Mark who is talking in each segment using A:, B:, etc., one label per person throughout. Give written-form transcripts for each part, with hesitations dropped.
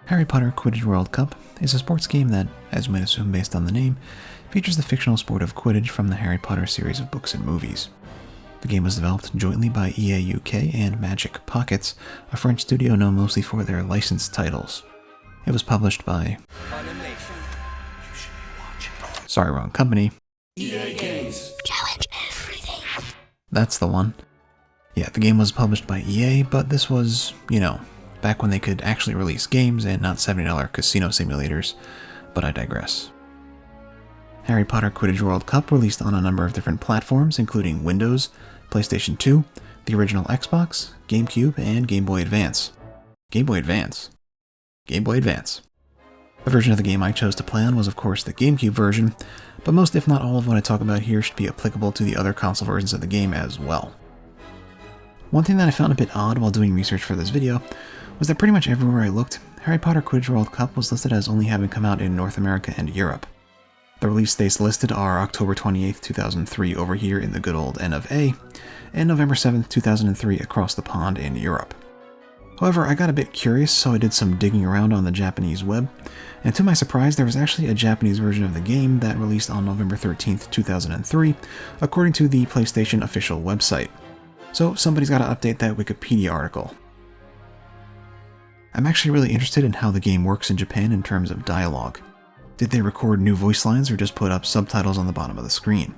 A: Harry Potter Quidditch World Cup is a sports game that, as you might assume based on the name, features the fictional sport of Quidditch from the Harry Potter series of books and movies. The game was developed jointly by EA UK and Magic Pockets, a French studio known mostly for their licensed titles. It was published by... Sorry, wrong company.
B: EA Games.
C: Challenge everything.
A: That's the one. Yeah, the game was published by EA, but this was, back when they could actually release games and not $70 casino simulators, but I digress. Harry Potter Quidditch World Cup released on a number of different platforms, including Windows, PlayStation 2, the original Xbox, GameCube, and Game Boy Advance. Game Boy Advance. Game Boy Advance. The version of the game I chose to play on was of course the GameCube version, but most if not all of what I talk about here should be applicable to the other console versions of the game as well. One thing that I found a bit odd while doing research for this video was that pretty much everywhere I looked, Harry Potter Quidditch World Cup was listed as only having come out in North America and Europe. The release dates listed are October 28, 2003 over here in the good old N of A, and November 7, 2003 across the pond in Europe. However, I got a bit curious, so I did some digging around on the Japanese web, and to my surprise there was actually a Japanese version of the game that released on November 13, 2003, according to the PlayStation official website. So somebody's got to update that Wikipedia article. I'm actually really interested in how the game works in Japan in terms of dialogue. Did they record new voice lines or just put up subtitles on the bottom of the screen?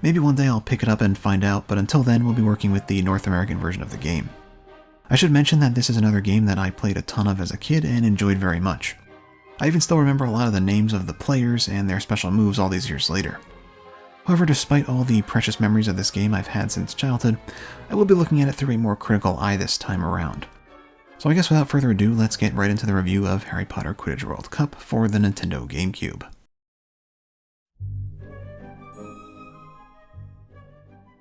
A: Maybe one day I'll pick it up and find out, but until then we'll be working with the North American version of the game. I should mention that this is another game that I played a ton of as a kid and enjoyed very much. I even still remember a lot of the names of the players and their special moves all these years later. However, despite all the precious memories of this game I've had since childhood, I will be looking at it through a more critical eye this time around. So I guess without further ado, let's get right into the review of Harry Potter Quidditch World Cup for the Nintendo GameCube.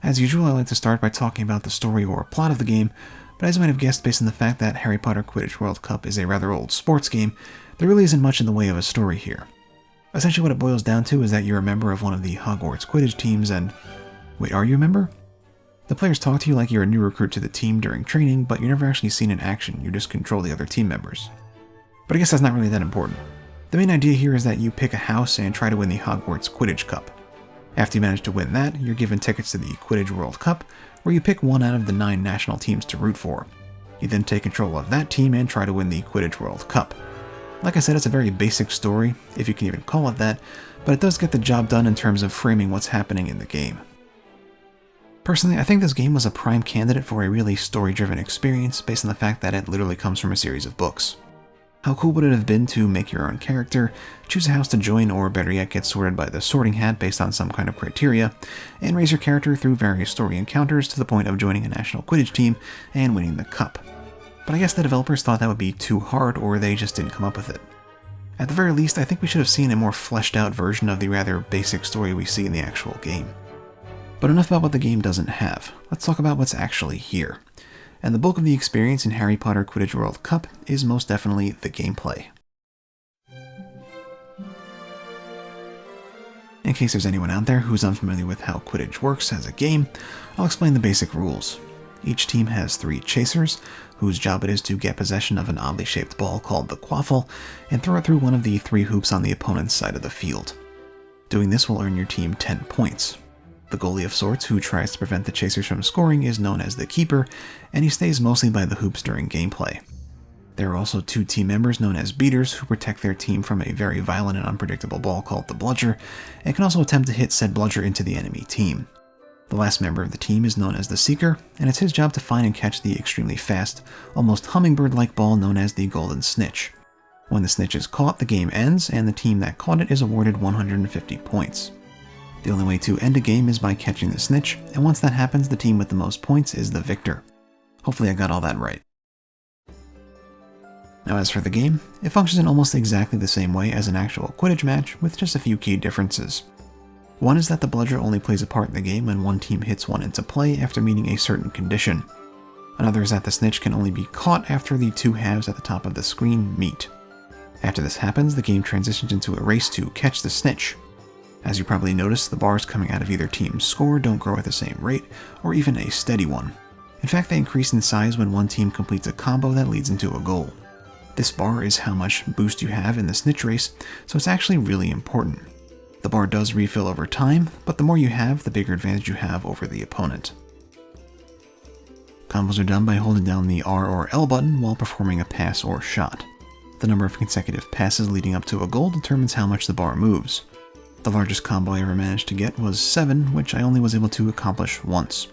A: As usual, I like to start by talking about the story or plot of the game, but as you might have guessed based on the fact that Harry Potter Quidditch World Cup is a rather old sports game, there really isn't much in the way of a story here. Essentially what it boils down to is that you're a member of one of the Hogwarts Quidditch teams and... Wait, are you a member? The players talk to you like you're a new recruit to the team during training, but you're never actually seen in action, you just control the other team members. But I guess that's not really that important. The main idea here is that you pick a house and try to win the Hogwarts Quidditch Cup. After you manage to win that, you're given tickets to the Quidditch World Cup, where you pick one out of the 9 national teams to root for. You then take control of that team and try to win the Quidditch World Cup. Like I said, it's a very basic story, if you can even call it that, but it does get the job done in terms of framing what's happening in the game. Personally, I think this game was a prime candidate for a really story-driven experience based on the fact that it literally comes from a series of books. How cool would it have been to make your own character, choose a house to join, or better yet get sorted by the sorting hat based on some kind of criteria, and raise your character through various story encounters to the point of joining a national Quidditch team and winning the cup. But I guess the developers thought that would be too hard, or they just didn't come up with it. At the very least, I think we should have seen a more fleshed out version of the rather basic story we see in the actual game. But enough about what the game doesn't have. Let's talk about what's actually here. And the bulk of the experience in Harry Potter Quidditch World Cup is most definitely the gameplay. In case there's anyone out there who's unfamiliar with how Quidditch works as a game, I'll explain the basic rules. Each team has 3 chasers, whose job it is to get possession of an oddly shaped ball called the quaffle, and throw it through one of the 3 hoops on the opponent's side of the field. Doing this will earn your team 10 points. The goalie of sorts, who tries to prevent the chasers from scoring, is known as the keeper, and he stays mostly by the hoops during gameplay. There are also 2 team members known as beaters who protect their team from a very violent and unpredictable ball called the bludger, and can also attempt to hit said bludger into the enemy team. The last member of the team is known as the Seeker, and it's his job to find and catch the extremely fast, almost hummingbird-like ball known as the Golden Snitch. When the snitch is caught, the game ends, and the team that caught it is awarded 150 points. The only way to end a game is by catching the snitch, and once that happens, the team with the most points is the victor. Hopefully I got all that right. Now as for the game, it functions in almost exactly the same way as an actual Quidditch match, with just a few key differences. One is that the bludger only plays a part in the game when one team hits one into play after meeting a certain condition. Another is that the snitch can only be caught after the 2 halves at the top of the screen meet. After this happens, the game transitions into a race to catch the snitch. As you probably noticed, the bars coming out of either team's score don't grow at the same rate, or even a steady one. In fact, they increase in size when one team completes a combo that leads into a goal. This bar is how much boost you have in the snitch race, so it's actually really important. The bar does refill over time, but the more you have, the bigger advantage you have over the opponent. Combos are done by holding down the R or L button while performing a pass or shot. The number of consecutive passes leading up to a goal determines how much the bar moves. The largest combo I ever managed to get was 7, which I only was able to accomplish once.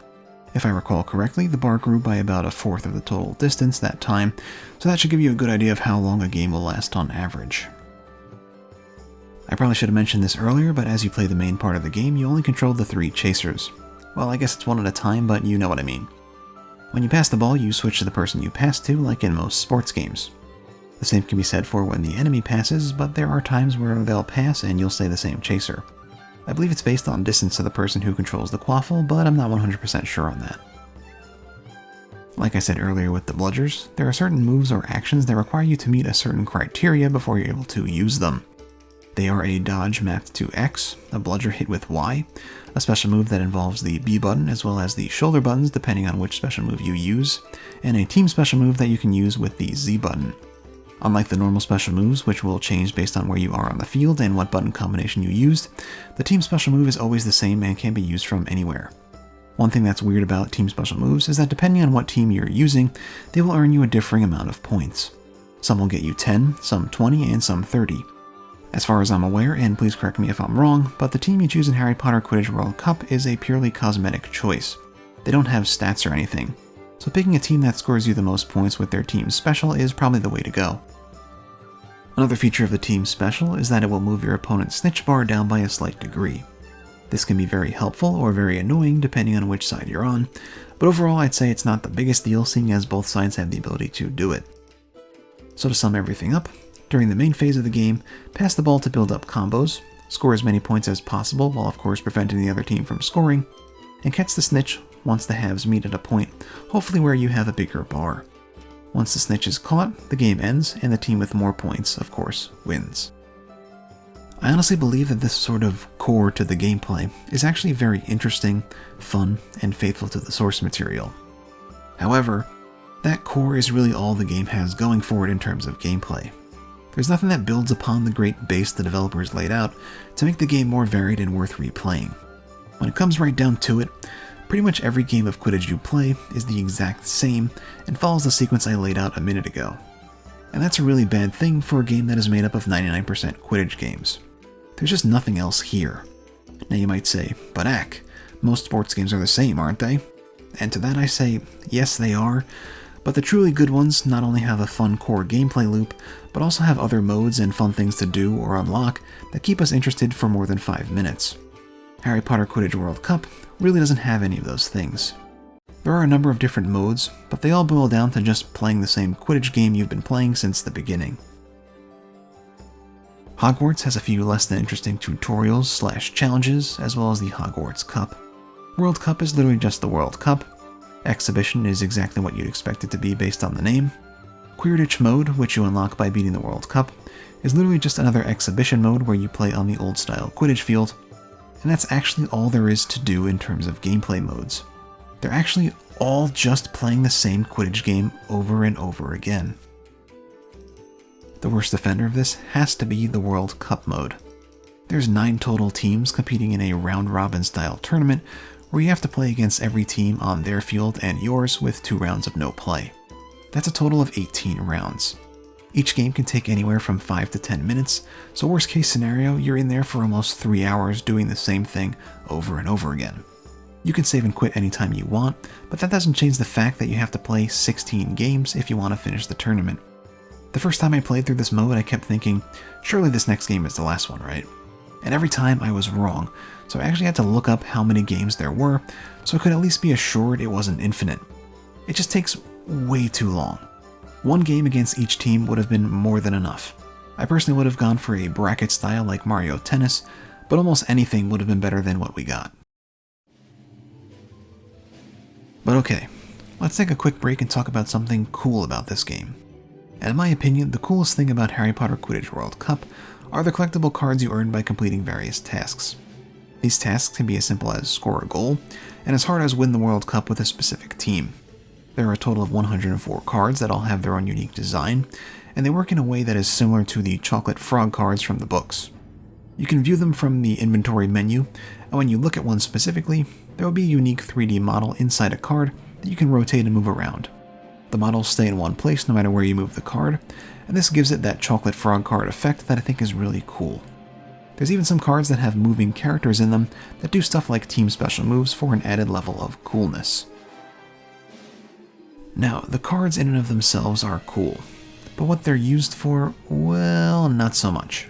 A: If I recall correctly, the bar grew by about a fourth of the total distance that time, so that should give you a good idea of how long a game will last on average. I probably should have mentioned this earlier, but as you play the main part of the game, you only control the 3 chasers. Well, I guess it's one at a time, but you know what I mean. When you pass the ball, you switch to the person you pass to, like in most sports games. The same can be said for when the enemy passes, but there are times where they'll pass and you'll stay the same chaser. I believe it's based on distance to the person who controls the quaffle, but I'm not 100% sure on that. Like I said earlier with the bludgers, there are certain moves or actions that require you to meet a certain criteria before you're able to use them. They are a dodge mapped to X, a bludger hit with Y, a special move that involves the B button as well as the shoulder buttons depending on which special move you use, and a team special move that you can use with the Z button. Unlike the normal special moves, which will change based on where you are on the field and what button combination you used, the team special move is always the same and can be used from anywhere. One thing that's weird about team special moves is that depending on what team you're using, they will earn you a differing amount of points. Some will get you 10, some 20, and some 30. As far as I'm aware, and please correct me if I'm wrong, but the team you choose in Harry Potter Quidditch World Cup is a purely cosmetic choice. They don't have stats or anything, so picking a team that scores you the most points with their team's special is probably the way to go. Another feature of the team special is that it will move your opponent's snitch bar down by a slight degree. This can be very helpful or very annoying depending on which side you're on, but overall I'd say it's not the biggest deal seeing as both sides have the ability to do it. So to sum everything up, during the main phase of the game, pass the ball to build up combos, score as many points as possible while of course preventing the other team from scoring, and catch the snitch once the halves meet at a point, hopefully where you have a bigger bar. Once the snitch is caught, the game ends, and the team with more points, of course, wins. I honestly believe that this sort of core to the gameplay is actually very interesting, fun, and faithful to the source material. However, that core is really all the game has going for it in terms of gameplay. There's nothing that builds upon the great base the developers laid out to make the game more varied and worth replaying. When it comes right down to it, pretty much every game of Quidditch you play is the exact same and follows the sequence I laid out a minute ago. And that's a really bad thing for a game that is made up of 99% Quidditch games. There's just nothing else here. Now you might say, but Ak, most sports games are the same, aren't they? And to that I say, yes they are, but the truly good ones not only have a fun core gameplay loop, but also have other modes and fun things to do or unlock that keep us interested for more than 5 minutes. Harry Potter Quidditch World Cup really doesn't have any of those things. There are a number of different modes, but they all boil down to just playing the same Quidditch game you've been playing since the beginning. Hogwarts has a few less than interesting tutorials/challenges, as well as the Hogwarts Cup. World Cup is literally just the World Cup. Exhibition is exactly what you'd expect it to be based on the name. Quidditch mode, which you unlock by beating the World Cup, is literally just another exhibition mode where you play on the old-style Quidditch field, and that's actually all there is to do in terms of gameplay modes. They're actually all just playing the same Quidditch game over and over again. The worst offender of this has to be the World Cup mode. There's 9 total teams competing in a round-robin style tournament where you have to play against every team on their field and yours with 2 rounds of no play. That's a total of 18 rounds. Each game can take anywhere from 5 to 10 minutes, so worst case scenario, you're in there for almost 3 hours doing the same thing over and over again. You can save and quit anytime you want, but that doesn't change the fact that you have to play 16 games if you want to finish the tournament. The first time I played through this mode, I kept thinking, surely this next game is the last one, right? And every time I was wrong, so I actually had to look up how many games there were, so I could at least be assured it wasn't infinite. It just takes way too long. 1 game against each team would have been more than enough. I personally would have gone for a bracket style like Mario Tennis, but almost anything would have been better than what we got. But okay, let's take a quick break and talk about something cool about this game. And in my opinion, the coolest thing about Harry Potter Quidditch World Cup are the collectible cards you earn by completing various tasks. These tasks can be as simple as score a goal, and as hard as win the World Cup with a specific team. There are a total of 104 cards that all have their own unique design, and they work in a way that is similar to the chocolate frog cards from the books. You can view them from the inventory menu, and when you look at one specifically, there will be a unique 3D model inside a card that you can rotate and move around. The models stay in one place no matter where you move the card, and this gives it that chocolate frog card effect that I think is really cool. There's even some cards that have moving characters in them that do stuff like team special moves for an added level of coolness. Now, the cards in and of themselves are cool, but what they're used for, well, not so much.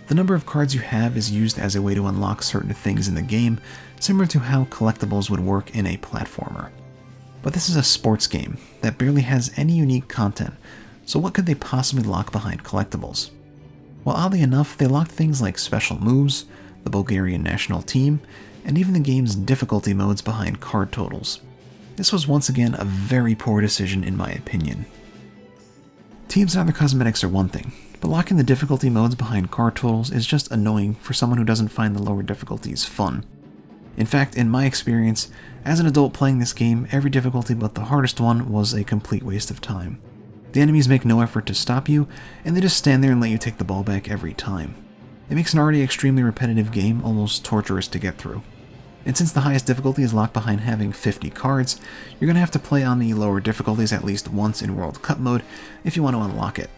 A: The number of cards you have is used as a way to unlock certain things in the game, similar to how collectibles would work in a platformer. But this is a sports game that barely has any unique content, so what could they possibly lock behind collectibles? Well, oddly enough, they locked things like special moves, the Bulgarian national team, and even the game's difficulty modes behind card totals. This was once again a very poor decision in my opinion. Teams and other cosmetics are one thing, but locking the difficulty modes behind card totals is just annoying for someone who doesn't find the lower difficulties fun. In fact, in my experience, as an adult playing this game, every difficulty but the hardest one was a complete waste of time. The enemies make no effort to stop you, and they just stand there and let you take the ball back every time. It makes an already extremely repetitive game almost torturous to get through. And since the highest difficulty is locked behind having 50 cards, you're going to have to play on the lower difficulties at least once in World Cup mode if you want to unlock it.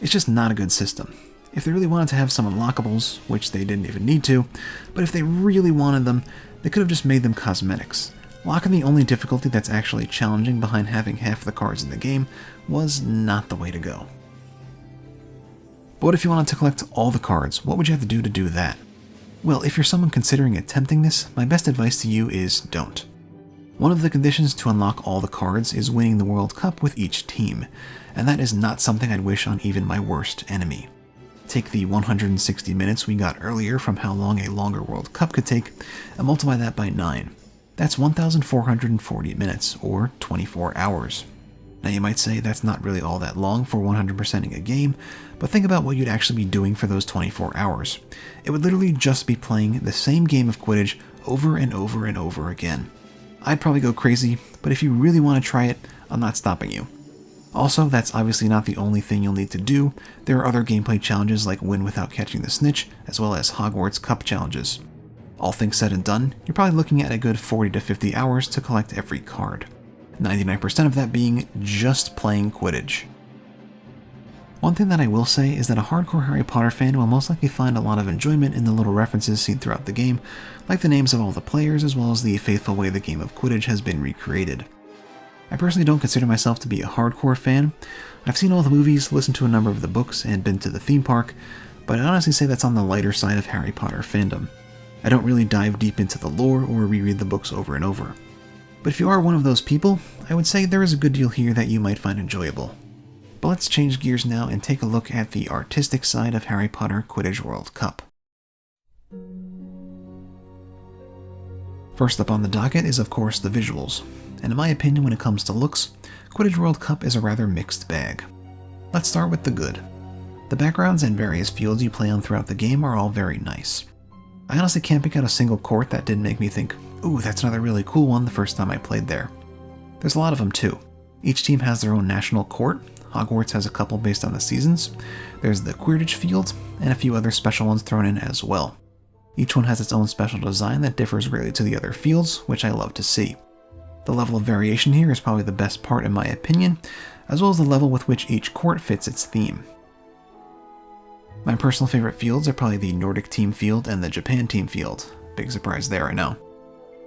A: It's just not a good system. If they really wanted to have some unlockables, which they didn't even need to, but if they really wanted them, they could have just made them cosmetics. Locking the only difficulty that's actually challenging behind having half the cards in the game was not the way to go. But what if you wanted to collect all the cards? What would you have to do that? Well, if you're someone considering attempting this, my best advice to you is don't. One of the conditions to unlock all the cards is winning the World Cup with each team, and that is not something I'd wish on even my worst enemy. Take the 160 minutes we got earlier from how long a longer World Cup could take, and multiply that by 9. That's 1,440 minutes, or 24 hours. Now you might say that's not really all that long for 100%ing a game, but think about what you'd actually be doing for those 24 hours. It would literally just be playing the same game of Quidditch over and over and over again. I'd probably go crazy, but if you really want to try it, I'm not stopping you. Also, that's obviously not the only thing you'll need to do. There are other gameplay challenges like win without catching the snitch, as well as Hogwarts Cup challenges. All things said and done, you're probably looking at a good 40 to 50 hours to collect every card. 99% of that being just playing Quidditch. One thing that I will say is that a hardcore Harry Potter fan will most likely find a lot of enjoyment in the little references seen throughout the game, like the names of all the players as well as the faithful way the game of Quidditch has been recreated. I personally don't consider myself to be a hardcore fan. I've seen all the movies, listened to a number of the books, and been to the theme park, but I'd honestly say that's on the lighter side of Harry Potter fandom. I don't really dive deep into the lore or reread the books over and over. But if you are one of those people, I would say there is a good deal here that you might find enjoyable. But let's change gears now and take a look at the artistic side of Harry Potter Quidditch World Cup. First up on the docket is of course the visuals, and in my opinion when it comes to looks, Quidditch World Cup is a rather mixed bag. Let's start with the good. The backgrounds and various fields you play on throughout the game are all very nice. I honestly can't pick out a single court that didn't make me think, ooh, that's another really cool one the first time I played there. There's a lot of them too. Each team has their own national court. Hogwarts has a couple based on the seasons. There's the Quidditch field, and a few other special ones thrown in as well. Each one has its own special design that differs greatly to the other fields, which I love to see. The level of variation here is probably the best part in my opinion, as well as the level with which each court fits its theme. My personal favorite fields are probably the Nordic team field and the Japan team field. Big surprise there, I know.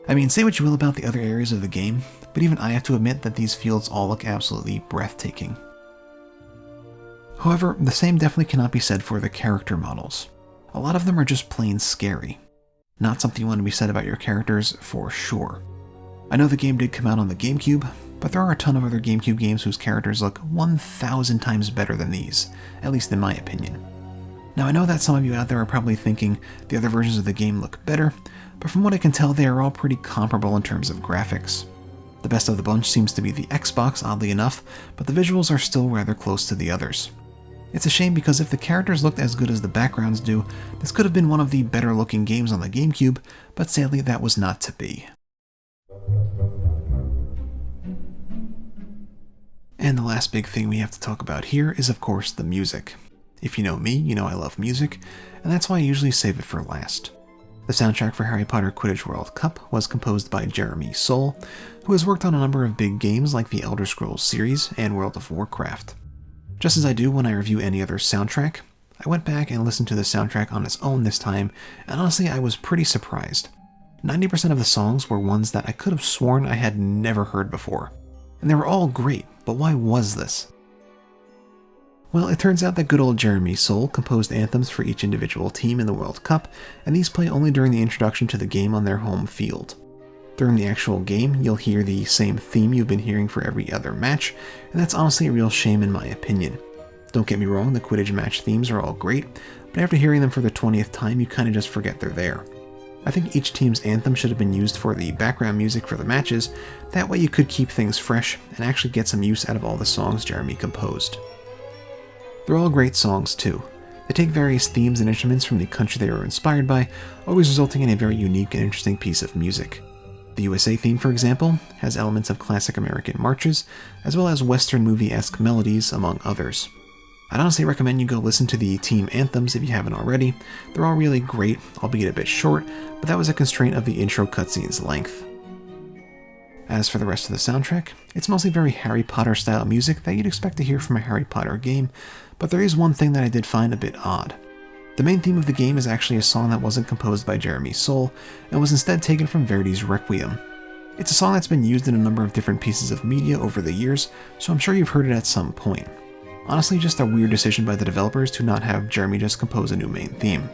A: I mean, say what you will about the other areas of the game, but even I have to admit that these fields all look absolutely breathtaking. However, the same definitely cannot be said for the character models. A lot of them are just plain scary. Not something you want to be said about your characters, for sure. I know the game did come out on the GameCube, but there are a ton of other GameCube games whose characters look 1,000 times better than these, at least in my opinion. Now I know that some of you out there are probably thinking the other versions of the game look better, but from what I can tell they are all pretty comparable in terms of graphics. The best of the bunch seems to be the Xbox, oddly enough, but the visuals are still rather close to the others. It's a shame because if the characters looked as good as the backgrounds do, this could have been one of the better looking games on the GameCube, but sadly that was not to be. And the last big thing we have to talk about here is, of course, the music. If you know me, you know I love music, and that's why I usually save it for last. The soundtrack for Harry Potter Quidditch World Cup was composed by Jeremy Soule, who has worked on a number of big games like the Elder Scrolls series and World of Warcraft. Just as I do when I review any other soundtrack, I went back and listened to the soundtrack on its own this time, and honestly I was pretty surprised. 90% of the songs were ones that I could have sworn I had never heard before. And they were all great, but why was this? Well, it turns out that good old Jeremy Soule composed anthems for each individual team in the World Cup, and these play only during the introduction to the game on their home field. During the actual game, you'll hear the same theme you've been hearing for every other match, and that's honestly a real shame in my opinion. Don't get me wrong, the Quidditch match themes are all great, but after hearing them for the 20th time, you kinda just forget they're there. I think each team's anthem should have been used for the background music for the matches, that way you could keep things fresh and actually get some use out of all the songs Jeremy composed. They're all great songs too. They take various themes and instruments from the country they were inspired by, always resulting in a very unique and interesting piece of music. The USA theme, for example, has elements of classic American marches, as well as Western movie-esque melodies, among others. I'd honestly recommend you go listen to the team anthems if you haven't already. They're all really great, albeit a bit short, but that was a constraint of the intro cutscene's length. As for the rest of the soundtrack, it's mostly very Harry Potter style music that you'd expect to hear from a Harry Potter game, but there is one thing that I did find a bit odd. The main theme of the game is actually a song that wasn't composed by Jeremy Soule, and was instead taken from Verdi's Requiem. It's a song that's been used in a number of different pieces of media over the years, so I'm sure you've heard it at some point. Honestly, just a weird decision by the developers to not have Jeremy just compose a new main theme.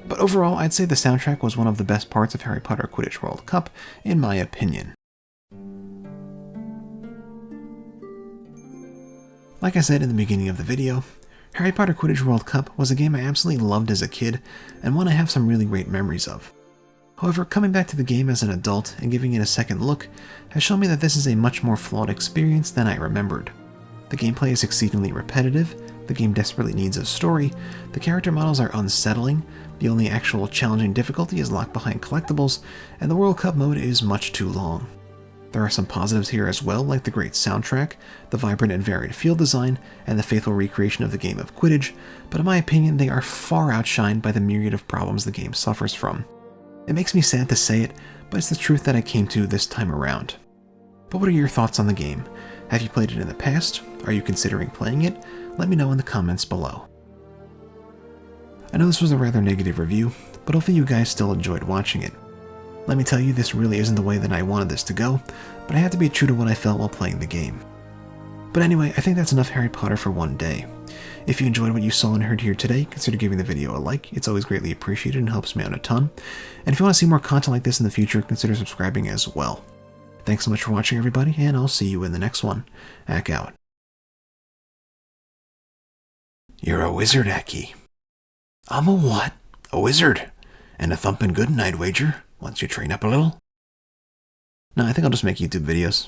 A: But overall, I'd say the soundtrack was one of the best parts of Harry Potter Quidditch World Cup, in my opinion. Like I said in the beginning of the video, Harry Potter Quidditch World Cup was a game I absolutely loved as a kid, and one I have some really great memories of. However, coming back to the game as an adult and giving it a second look has shown me that this is a much more flawed experience than I remembered. The gameplay is exceedingly repetitive, the game desperately needs a story, the character models are unsettling, the only actual challenging difficulty is locked behind collectibles, and the World Cup mode is much too long. There are some positives here as well, like the great soundtrack, the vibrant and varied field design, and the faithful recreation of the game of Quidditch, but in my opinion they are far outshined by the myriad of problems the game suffers from. It makes me sad to say it, but it's the truth that I came to this time around. But what are your thoughts on the game? Have you played it in the past? Are you considering playing it? Let me know in the comments below. I know this was a rather negative review, but hopefully you guys still enjoyed watching it. Let me tell you, this really isn't the way that I wanted this to go, but I had to be true to what I felt while playing the game. But anyway, I think that's enough Harry Potter for one day. If you enjoyed what you saw and heard here today, consider giving the video a like. It's always greatly appreciated and helps me out a ton. And if you want to see more content like this in the future, consider subscribing as well. Thanks so much for watching, everybody, and I'll see you in the next one. Ack out. You're a wizard, Aki. I'm a what? A wizard. And a thumping good, I'd wager, once you train up a little. No, I think I'll just make YouTube videos.